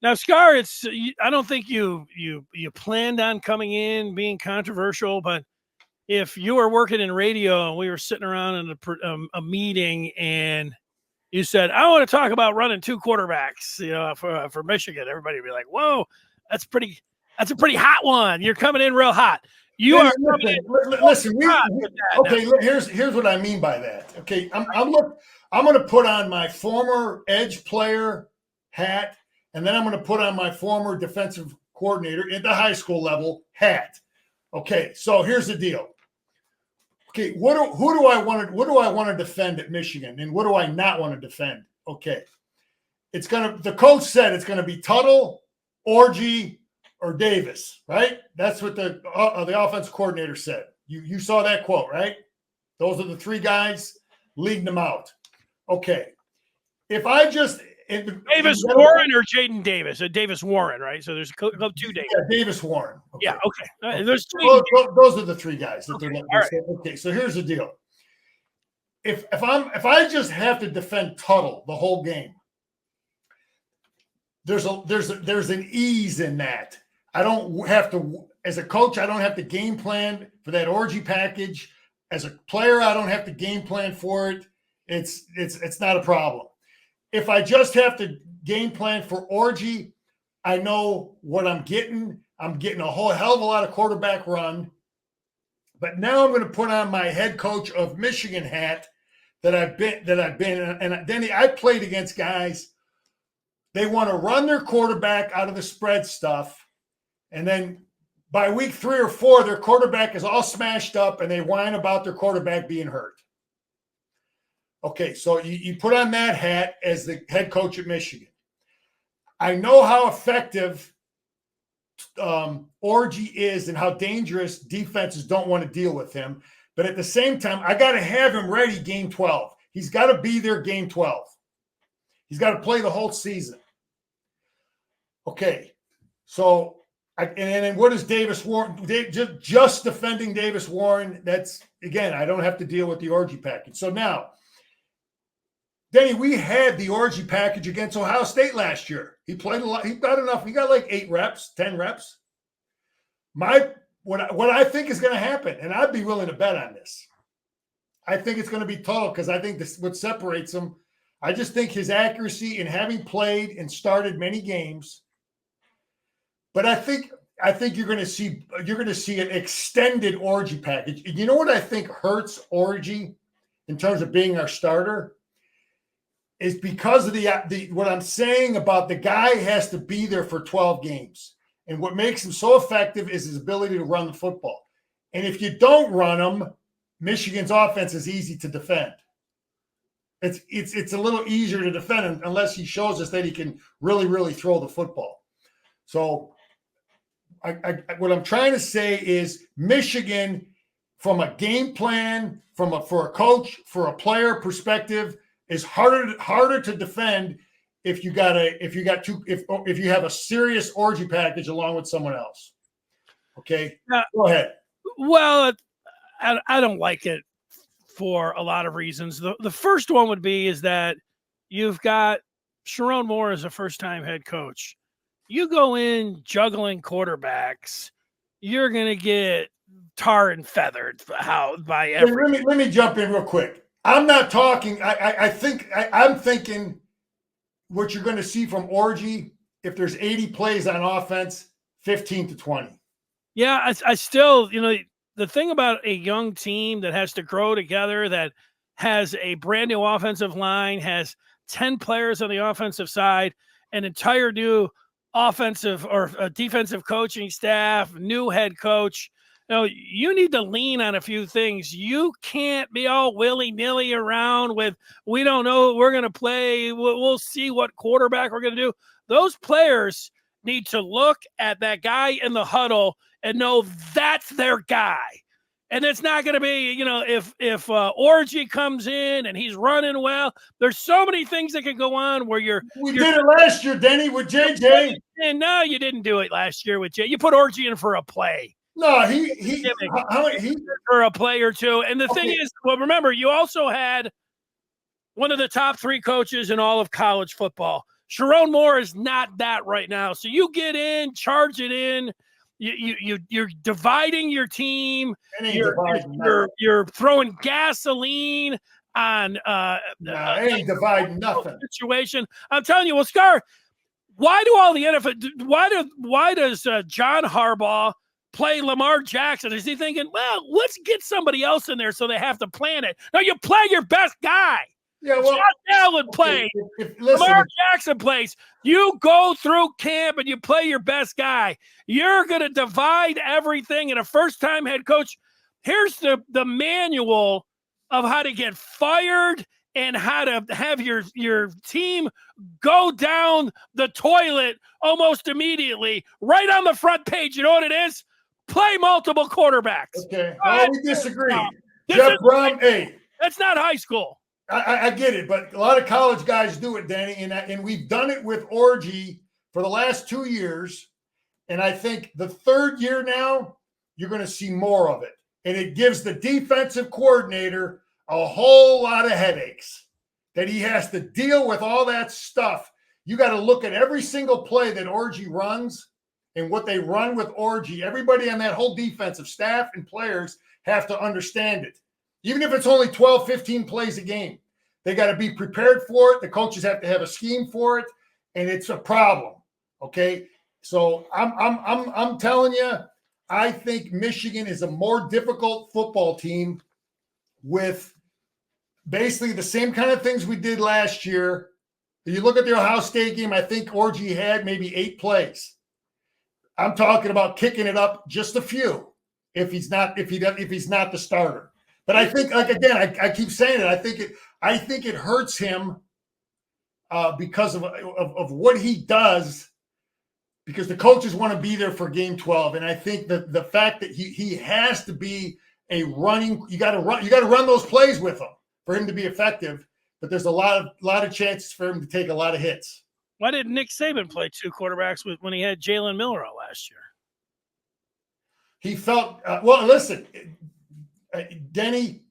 Now, Scar, I don't think you planned on coming in being controversial, but if you were working in radio and we were sitting around in a meeting and you said, I want to talk about running 2 quarterbacks, for Michigan, everybody would be like, whoa, that's a pretty hot one. You're coming in real hot. Listen. Okay, here's what I mean by that. Okay, I'm going to put on my former edge player hat, and then I'm going to put on my former defensive coordinator at the high school level hat. Okay, so here's the deal. Okay, what do I want to defend at Michigan, and what do I not want to defend? Okay, the coach said it's gonna be Tuttle, Orji, or Davis, right? That's what the offense coordinator said. You saw that quote, right? Those are the 3 guys leading them out. Okay, if I just Davis Warren or Jaden Davis? Davis Warren, right? So there's 2 Davis. Yeah, Davis Warren. Okay. Yeah, okay. There's those are the 3 guys. Okay, so here's the deal. If I just have to defend Tuttle the whole game, there's an ease in that. I don't have to, as a coach, I don't have to game plan for that orgy package. As a player, I don't have to game plan for it. It's not a problem. If I just have to game plan for orgy, I know what I'm getting. I'm getting a whole hell of a lot of quarterback run. But now I'm going to put on my head coach of Michigan hat that I've been. And then I played against guys. They want to run their quarterback out of the spread stuff. And then by week 3 or 4, their quarterback is all smashed up and they whine about their quarterback being hurt. Okay, so you put on that hat as the head coach at Michigan. I know how effective Orji is and how dangerous defenses don't want to deal with him. But at the same time, I got to have him ready game 12. He's got to be there game 12. He's got to play the whole season. Okay, so and then what is Davis Warren? Just defending Davis Warren, that's, again, I don't have to deal with the orgy package. So now, Denny, we had the orgy package against Ohio State last year. He played a lot. He got enough. He got like 8 reps, 10 reps. What I think is going to happen, and I'd be willing to bet on this. I think it's going to be Tuttle because I think this what separates him. I just think his accuracy and having played and started many games. But I think you're going to see an extended orgy package. You know what I think hurts orgy in terms of being our starter? Is because of the what I'm saying about the guy has to be there for 12 games. And what makes him so effective is his ability to run the football. And if you don't run him, Michigan's offense is easy to defend. It's a little easier to defend him unless he shows us that he can really, really throw the football. So what I'm trying to say is Michigan, from a game plan, for a coach, for a player perspective, is harder to defend if you have a serious orgy package along with someone else. Okay, go ahead. Well, I don't like it for a lot of reasons. The first one would be is that you've got Sharon Moore as a first-time head coach. You go in juggling quarterbacks, you're gonna get tar and feathered by every. Let me jump in real quick. I'm not talking. I'm thinking what you're going to see from Orji, if there's 80 plays on offense, 15 to 20. Yeah, I still, the thing about a young team that has to grow together, that has a brand new offensive line, has 10 players on the offensive side, an entire new offensive or defensive coaching staff, new head coach. You need to lean on a few things. You can't be all willy-nilly around with, we don't know what we're going to play. We'll see what quarterback we're going to do. Those players need to look at that guy in the huddle and know that's their guy. And it's not going to be, if Orgy comes in and he's running well, there's so many things that can go on where We did it last year, Denny, with JJ. And no, you didn't do it last year with JJ. You put Orgy in for a play. No, he for a play or two. And the thing is, well, remember, you also had one of the top 3 coaches in all of college football Sharon Moore is not that right now. So you get in, charge it in. You're dividing your team. You're throwing gasoline on ain't dividing nothing. Situation. I'm telling you, well, Scar, why do all the NFL? Why does John Harbaugh play Lamar Jackson? Is he thinking, well, let's get somebody else in there so they have to plan it? No, you play your best guy. Yeah, well, Josh Allen plays. Lamar Jackson plays. You go through camp and you play your best guy. You're going to divide everything. And a first-time head coach, here's the manual of how to get fired and how to have your team go down the toilet almost immediately. Right on the front page, you know what it is? Play multiple quarterbacks. Okay. Oh, we disagree. Jeff Brom, hey. That's not high school. I get it, but a lot of college guys do it, Danny, and we've done it with Orgy for the last 2 years, and I think the third year now, you're going to see more of it, and it gives the defensive coordinator a whole lot of headaches that he has to deal with all that stuff. You got to look at every single play that Orgy runs and what they run with Orgy. Everybody on that whole defensive staff and players have to understand it. Even if it's only 12, 15 plays a game, they got to be prepared for it. The coaches have to have a scheme for it, and it's a problem. Okay, so I'm telling you, I think Michigan is a more difficult football team with basically the same kind of things we did last year. If you look at the Ohio State game, I think Orgy had maybe 8 plays. I'm talking about kicking it up just a few if he's not the starter. But I think, like, again, I keep saying it. I think it hurts him because of what he does, because the coaches want to be there for Game 12, and I think that the fact that he has to be a running, you got to run those plays with him for him to be effective. But there's a lot of chances for him to take a lot of hits. Why did Nick Saban play 2 quarterbacks when he had Jalen Milroe last year? He felt well. Listen. Denny,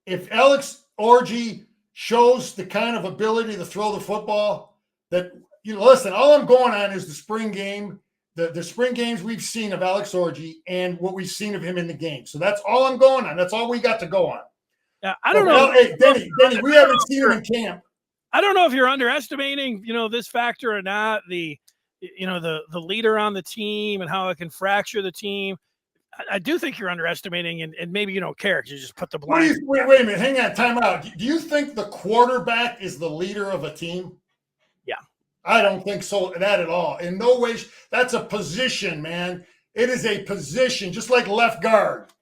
if Alex Orgy shows the kind of ability to throw the football that, listen, all I'm going on is the spring game, the spring games we've seen of Alex Orgy and what we've seen of him in the game. So that's all I'm going on. That's all we got to go on. Yeah, I don't know. Hey, Denny, we haven't seen him in camp. I don't know if you're underestimating, this factor or not, the leader on the team and how it can fracture the team. I do think you're underestimating, and maybe you don't care because you just put the blind. Wait a minute. Hang on. Time out. Do you think the quarterback is the leader of a team? Yeah. I don't think so. That at all. In no way. That's a position, man. It is a position, just like left guard.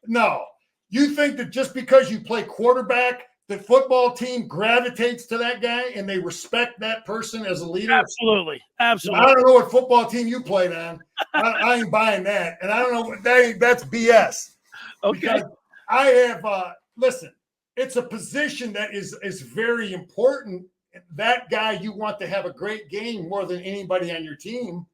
No. You think that just because you play quarterback, the football team gravitates to that guy and they respect that person as a leader? Absolutely. I don't know what football team you played on. I ain't buying that. And I don't know, that's BS. Okay. Because I have, listen, it's a position that is very important. That guy, you want to have a great game more than anybody on your team.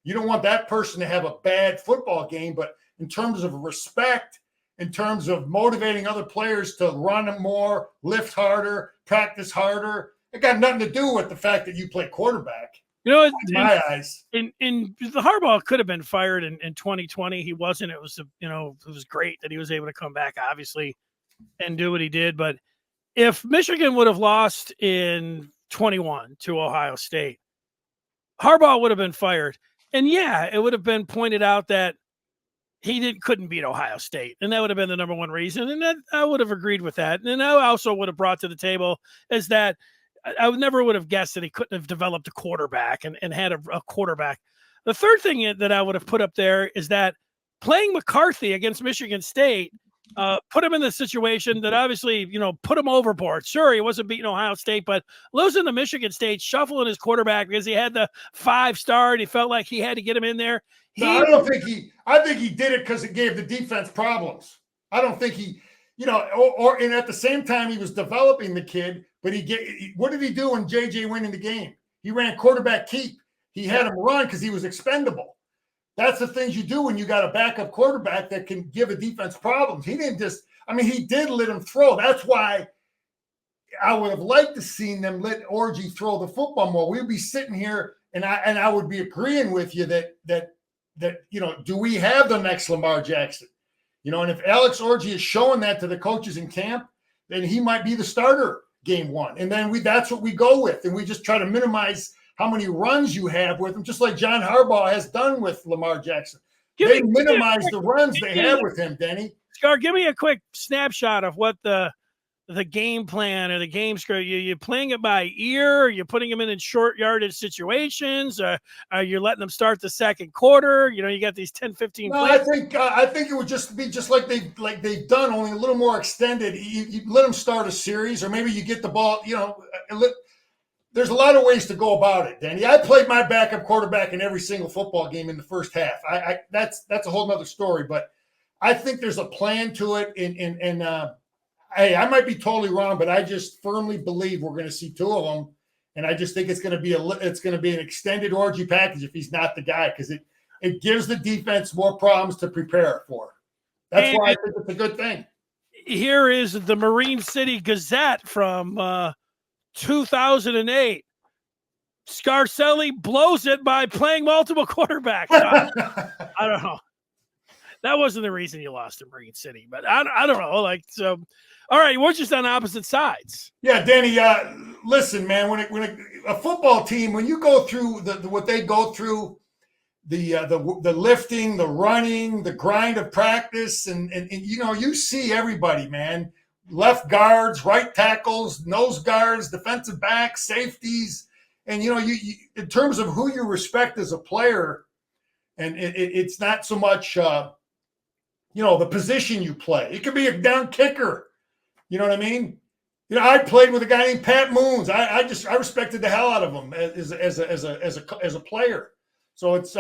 You don't want that person to have a bad football game, but in terms of respect, in terms of motivating other players to run more, lift harder, practice harder, it got nothing to do with the fact that you play quarterback. In my eyes. The Harbaugh could have been fired in 2020. He wasn't. It was, it was great that he was able to come back, obviously, and do what he did. But if Michigan would have lost in 21 to Ohio State, Harbaugh would have been fired. And yeah, it would have been pointed out that he couldn't beat Ohio State, and that would have been the number one reason. And that I would have agreed with that. And I also would have brought to the table is that I never would have guessed that he couldn't have developed a quarterback and had a quarterback. The third thing that I would have put up there is that playing McCarthy against Michigan State put him in the situation that obviously, put him overboard. Sure, he wasn't beating Ohio State, but losing to Michigan State, shuffling his quarterback because he had the 5-star and he felt like he had to get him in there. I think he did it because it gave the defense problems. I don't think he, and at the same time he was developing the kid, but what did he do when JJ went in the game? He ran quarterback keep. He had him run because he was expendable. That's the things you do when you got a backup quarterback that can give a defense problems. He didn't he did let him throw. That's why I would have liked to seen them let Orgy throw the football more. We'd be sitting here, and I would be agreeing with you that do we have the next Lamar Jackson? And if Alex Orgy is showing that to the coaches in camp, then he might be the starter game one. And then that's what we go with. And we just try to minimize how many runs you have with him, just like John Harbaugh has done with Lamar Jackson. They minimize the runs they have with him, Denny. Scar, give me a quick snapshot of what the game plan or the game script. You playing it by ear? Are you putting them in short yardage situations? Are you letting them start the second quarter? You got these 10, 15 No, plays. I think it would just be just like they've done, only a little more extended. You let them start a series, or maybe you get the ball. There's a lot of ways to go about it, Danny. I played my backup quarterback in every single football game in the first half. That's a whole nother story, but I think there's a plan to it. Hey, I might be totally wrong, but I just firmly believe we're going to see two of them, and I just think it's going to be an extended Orgy package if he's not the guy, because it gives the defense more problems to prepare for. That's why I think it's a good thing. Here is the Marine City Gazette from 2008. Scarcelli blows it by playing multiple quarterbacks. I don't know. That wasn't the reason you lost to Marine City, but I don't know. So, all right, we're just on opposite sides. Yeah, Danny. Listen, man. When a football team, when you go through what they go through, the lifting, the running, the grind of practice, and you see everybody, man. Left guards, right tackles, nose guards, defensive backs, safeties, and you in terms of who you respect as a player, and it's not so much the position you play. It could be a down kicker. You know what I mean? I played with a guy named Pat Moons. I respected the hell out of him as a player. So it's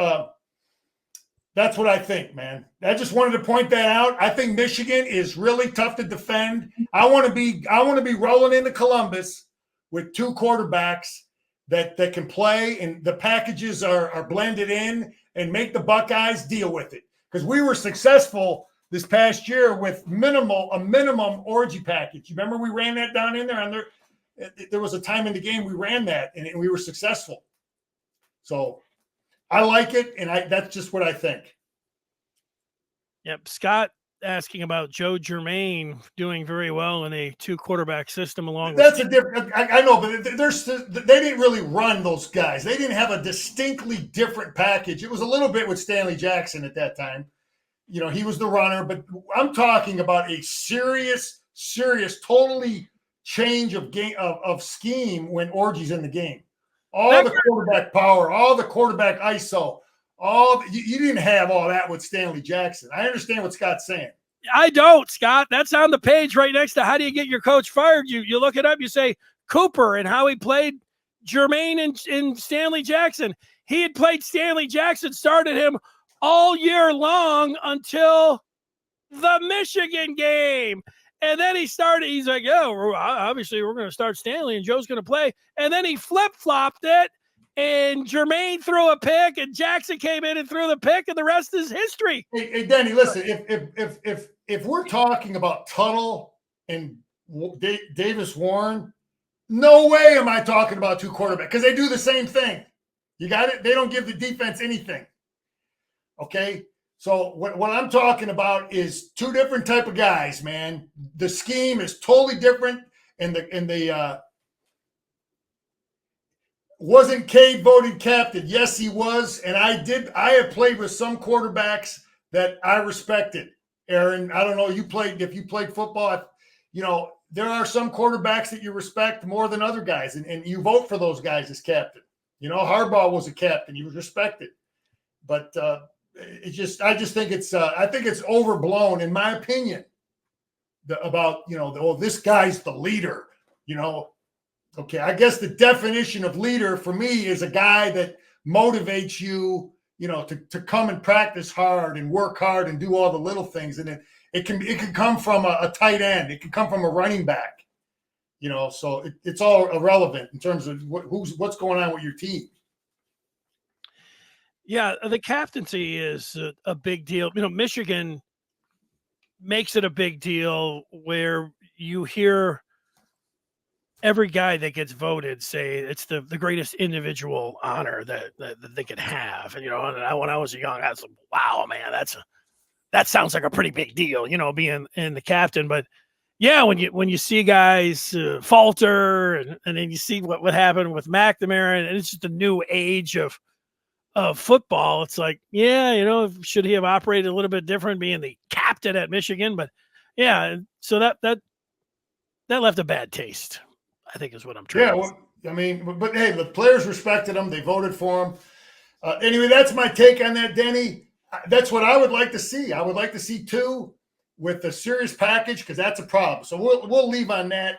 that's what I think, man. I just wanted to point that out. I think Michigan is really tough to defend. I want to be rolling into Columbus with two quarterbacks that can play, and the packages are blended in and make the Buckeyes deal with it. Because we were successful this past year with a minimum Orgy package. You remember we ran that down in there? There was a time in the game we ran that, and we were successful. So I like it, and that's just what I think. Yep. Scott asking about Joe Germain doing very well in a two quarterback system along that's with. That's a different. I know, but they didn't really run those guys. They didn't have a distinctly different package. It was a little bit with Stanley Jackson at that time. He was the runner, but I'm talking about a serious, totally change of game of scheme when Orgy's in the game. All the quarterback power, all the quarterback ISO, you didn't have all that with Stanley Jackson. I understand what Scott's saying. I don't, Scott. That's on the page right next to how do you get your coach fired? You look it up. You say Cooper and how he played Jermaine and Stanley Jackson. He had played Stanley Jackson, started him all year long until the Michigan game. And then he's like, obviously we're going to start Stanley and Joe's going to play. And then he flip-flopped it, and Jermaine threw a pick, and Jackson came in and threw the pick, and the rest is history. Hey Danny, listen, if we're talking about Tuttle and Davis Warren, no way am I talking about two quarterbacks, because they do the same thing. You got it? They don't give the defense anything. Okay? So what I'm talking about is two different type of guys, man. The scheme is totally different, and the wasn't Cade voted captain? Yes, he was, and I have played with some quarterbacks that I respected. Aaron, I don't know. If you played football, there are some quarterbacks that you respect more than other guys, and you vote for those guys as captain. Harbaugh was a captain; he was respected, but. I just think it's overblown, in my opinion, about this guy's the leader. Okay, I guess the definition of leader for me is a guy that motivates you, to come and practice hard and work hard and do all the little things, and it can come from a tight end, it can come from a running back, so it's all irrelevant in terms of what's going on with your team. Yeah, the captaincy is a big deal. Michigan makes it a big deal where you hear every guy that gets voted say it's the greatest individual honor that they could have. And, you know, and when I was young, I was like, wow, man, that sounds like a pretty big deal, you know, being in the captain. But yeah, when you see guys falter, and then you see what happened with McNamara, and it's just a new age of football. It's like, yeah, you know, should he have operated a little bit different being the captain at Michigan? But yeah, so that left a bad taste, I think, is what I'm trying Yeah, to well, I mean, but hey, the players respected him. They voted for him. Anyway, that's my take on that, Denny. That's what I would like to see. I would like to see 2 with a serious package, because that's a problem. So we'll leave on that.